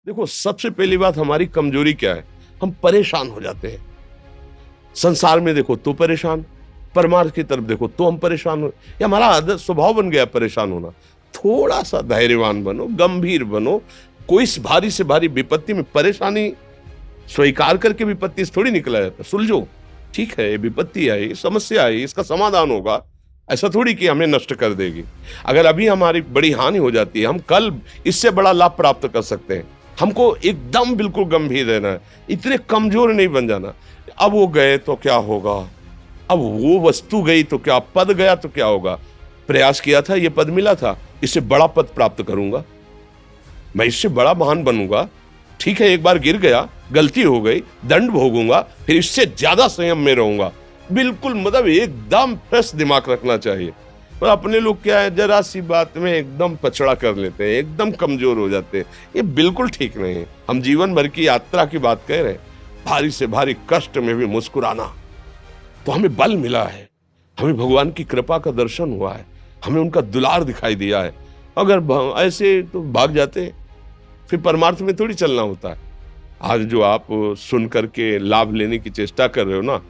देखो, सबसे पहली बात हमारी कमजोरी क्या है? हम परेशान हो जाते हैं। संसार में देखो तो परेशान, परमार्थ की तरफ देखो तो हम परेशान हो। ये हमारा आदत स्वभाव बन गया परेशान होना। थोड़ा सा धैर्यवान बनो, गंभीर बनो। कोई इस भारी से भारी विपत्ति में परेशानी स्वीकार करके विपत्ति से थोड़ी निकला जाता। सुलझो, ठीक है, ये विपत्ति आई, समस्या आई, इसका समाधान होगा। ऐसा थोड़ी कि हमें नष्ट कर देगी। अगर अभी हमारी बड़ी हानि हो जाती है, हम कल इससे बड़ा लाभ प्राप्त कर सकते हैं। हमको एकदम बिल्कुल गंभीर रहना है, इतने कमजोर नहीं बन जाना। अब वो गए तो क्या होगा, अब वो वस्तु गई तो क्या, पद गया तो क्या होगा। प्रयास किया था, ये पद मिला था, इससे बड़ा पद प्राप्त करूंगा, मैं इससे बड़ा महान बनूंगा। ठीक है, एक बार गिर गया, गलती हो गई, दंड भोगूंगा, फिर इससे ज्यादा संयम में रहूंगा। बिल्कुल मतलब एकदम फ्रेश दिमाग रखना चाहिए। पर अपने लोग क्या है, जरा सी बात में एकदम पछड़ा कर लेते हैं, एकदम कमजोर हो जाते हैं। ये बिल्कुल ठीक नहीं है। हम जीवन भर की यात्रा की बात कह रहे हैं, भारी से भारी कष्ट में भी मुस्कुराना, तो हमें बल मिला है, हमें भगवान की कृपा का दर्शन हुआ है, हमें उनका दुलार दिखाई दिया है। अगर ऐसे तो भाग जाते, फिर परमार्थ में थोड़ी चलना होता है। आज जो आप सुन करके लाभ लेने की चेष्टा कर रहे हो ना,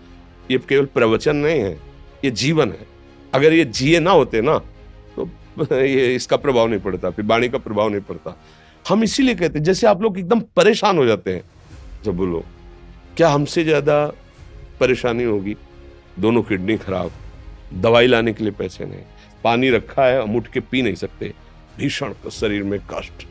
ये केवल प्रवचन नहीं है, ये जीवन है। अगर ये जिए ना होते ना, तो ये इसका प्रभाव नहीं पड़ता, फिर वाणी का प्रभाव नहीं पड़ता। हम इसीलिए कहते हैं, जैसे आप लोग एकदम परेशान हो जाते हैं, जब बोलो क्या हमसे ज्यादा परेशानी होगी? दोनों किडनी खराब, दवाई लाने के लिए पैसे नहीं, पानी रखा है हम उठ के पी नहीं सकते, भीषण शरीर में कष्ट,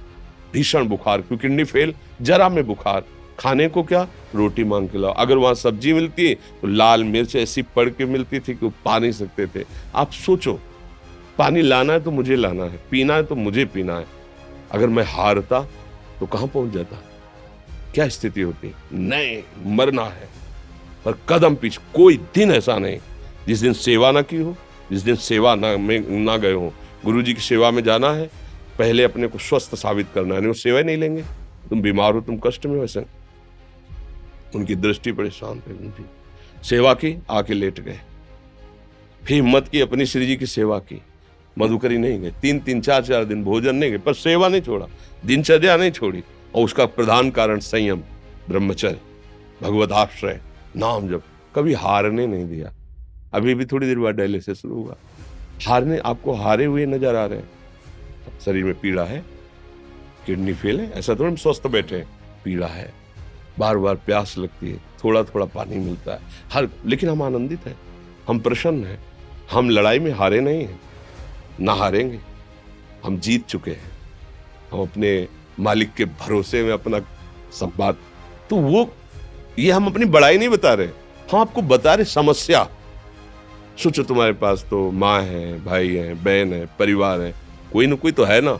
भीषण बुखार, क्योंकि किडनी फेल, जरा में बुखार, खाने को क्या, रोटी मांग के लाओ। अगर वहां सब्जी मिलती है तो लाल मिर्च ऐसी पड़ के मिलती थी कि वो पा नहीं सकते थे। आप सोचो, पानी लाना है तो मुझे लाना है, पीना है तो मुझे पीना है। अगर मैं हारता तो कहां पहुंच जाता, क्या स्थिति होती? नहीं, मरना है। पर कदम पीछे, कोई दिन ऐसा नहीं जिस दिन सेवा ना की हो, जिस दिन सेवा ना गए हो। गुरु जी की सेवा में जाना है, पहले अपने को स्वस्थ साबित करना है, नहीं वो सेवा नहीं लेंगे। तुम बीमार हो, तुम कष्ट में, वैसे उनकी दृष्टि बड़ी शांत है। उनकी सेवा की, आके लेट गए। फिर हिम्मत की, अपनी श्री जी की सेवा की, मधुकरी नहीं गए, 3-3 4-4 दिन भोजन नहीं गए, पर सेवा नहीं छोड़ा, दिनचर्या नहीं छोड़ी। और उसका प्रधान कारण संयम, ब्रह्मचर्य, भगवत आश्रय, नाम जप, कभी हारने नहीं दिया। अभी भी थोड़ी देर बाद डायलिसिस शुरू हुआ। हारने, आपको हारे हुए नजर आ रहे हैं? शरीर में पीड़ा है, किडनी फेल है, ऐसा थोड़ा हम स्वस्थ बैठे हैं, पीड़ा है, बार बार प्यास लगती है, थोड़ा थोड़ा पानी मिलता है हर, लेकिन हम आनंदित हैं, हम प्रसन्न हैं। हम लड़ाई में हारे नहीं हैं, ना हारेंगे, हम जीत चुके हैं। हम अपने मालिक के भरोसे में अपना सब बात, तो वो ये हम अपनी बड़ाई नहीं बता रहे, हम आपको बता रहे समस्या। सोचो, तुम्हारे पास तो माँ है, भाई है, बहन है, परिवार है, कोई ना कोई तो है ना।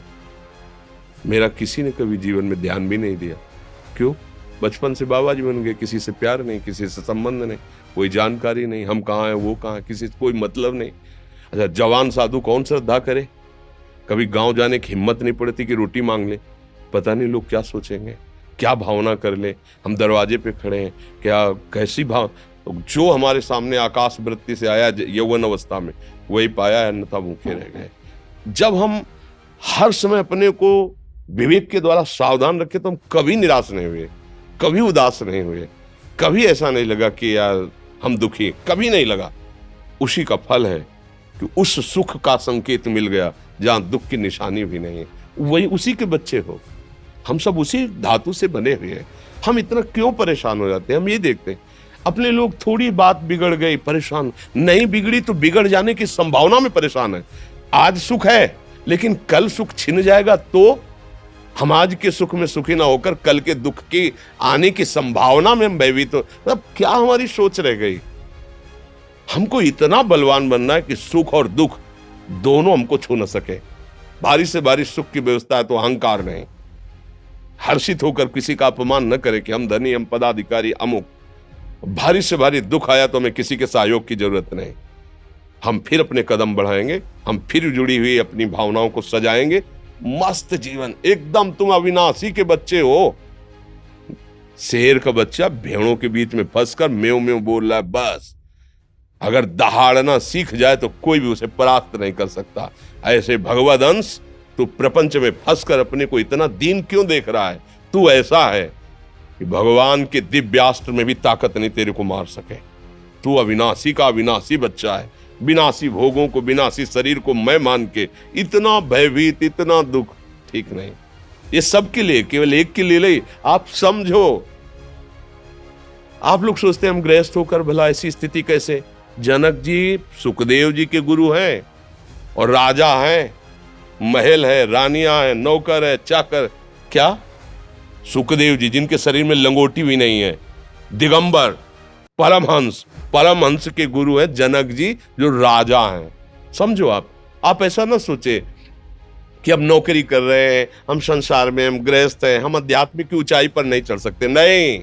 मेरा किसी ने कभी जीवन में ध्यान भी नहीं दिया। क्यों? बचपन से बाबा जी बन गए, किसी से प्यार नहीं, किसी से संबंध नहीं, कोई जानकारी नहीं, हम कहाँ हैं, वो कहाँ, किसी से कोई मतलब नहीं। अच्छा, जवान साधु कौन श्रद्धा करे? कभी गांव जाने की हिम्मत नहीं पड़ती कि रोटी मांग ले, पता नहीं लोग क्या सोचेंगे, क्या भावना कर ले। हम दरवाजे पे खड़े हैं, क्या कैसी भाव, तो जो हमारे सामने आकाश वृत्ति से आया यौवन अवस्था में, वही पाया, अन्यथा भूखे रह गए। जब हम हर समय अपने को विवेक के द्वारा सावधान रखे, तो हम कभी निराश नहीं हुए, कभी उदास नहीं हुए, कभी ऐसा नहीं लगा कि यार हम दुखी, कभी नहीं लगा। उसी का फल है कि उस सुख का संकेत मिल गया जहां दुख की निशानी भी नहीं है। वही उसी के बच्चे हो, हम सब उसी धातु से बने हुए हैं। हम इतना क्यों परेशान हो जाते हैं? हम ये देखते हैं, अपने लोग थोड़ी बात बिगड़ गई परेशान, नहीं बिगड़ी तो बिगड़ जाने की संभावना में परेशान है। आज सुख है, लेकिन कल सुख छिन जाएगा, तो हम आज के सुख में सुखी ना होकर कल के दुख की आने की संभावना में हम भयभीत हो। मतलब क्या हमारी सोच रह गई? हमको इतना बलवान बनना है कि सुख और दुख दोनों हमको छू न सके। भारी से भारी सुख की व्यवस्था है तो अहंकार नहीं, हर्षित होकर किसी का अपमान न करे कि हम धनी, हम पदाधिकारी, अमुक। भारी से भारी दुख आया तो हमें किसी के सहयोग की जरूरत नहीं, हम फिर अपने कदम बढ़ाएंगे, हम फिर जुड़ी हुई अपनी भावनाओं को सजाएंगे। मस्त जीवन एकदम। तुम अविनाशी के बच्चे हो। शेर का बच्चा भेड़ों के बीच में फंसकर म्यों म्यों बोल रहा है, बस अगर दहाड़ना सीख जाए तो कोई भी उसे परास्त नहीं कर सकता। ऐसे भगवद अंश, तू प्रपंच में फंसकर अपने को इतना दीन क्यों देख रहा है? तू ऐसा है कि भगवान के दिव्यास्त्र में भी ताकत नहीं तेरे को मार सके। तू अविनाशी का अविनाशी बच्चा है। विनाशी भोगों को, विनाशी शरीर को मैं मान के इतना भयभीत, इतना दुख ठीक नहीं। ये सबके लिए, केवल एक के लिए नहीं। आप समझो, आप लोग सोचते हैं हम गृहस्थ होकर भला ऐसी स्थिति कैसे। जनक जी सुखदेव जी के गुरु हैं और राजा हैं, महल है, रानियां हैं, नौकर है, चाकर। क्या सुखदेव जी जिनके शरीर में लंगोटी भी नहीं है, दिगंबर, परमहंस, परमहंस के गुरु है जनक जी जो राजा हैं। समझो, आप ऐसा ना सोचे कि हम नौकरी कर रहे हैं, हम संसार में, हम गृहस्थ हैं, हम आध्यात्मिक की ऊंचाई पर नहीं चढ़ सकते। नहीं,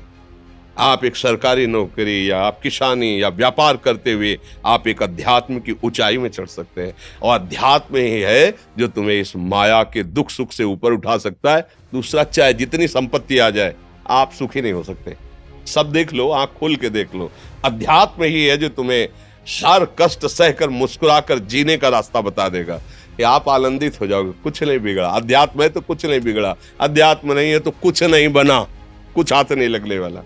आप एक सरकारी नौकरी या आप किसानी या व्यापार करते हुए आप एक अध्यात्म की ऊंचाई में चढ़ सकते हैं। और अध्यात्म ही है जो तुम्हें इस माया के दुख सुख से ऊपर उठा सकता है। दूसरा, चाहे जितनी संपत्ति आ जाए, आप सुखी नहीं हो सकते। सब देख लो, आंख खोल के देख लो। अध्यात्म ही है जो तुम्हें हर कष्ट सहकर मुस्कुराकर जीने का रास्ता बता देगा कि आप आनंदित हो जाओगे। कुछ नहीं बिगड़ा। अध्यात्म है तो कुछ नहीं बिगड़ा, अध्यात्म नहीं है तो कुछ नहीं बना, कुछ हाथ नहीं लगने वाला।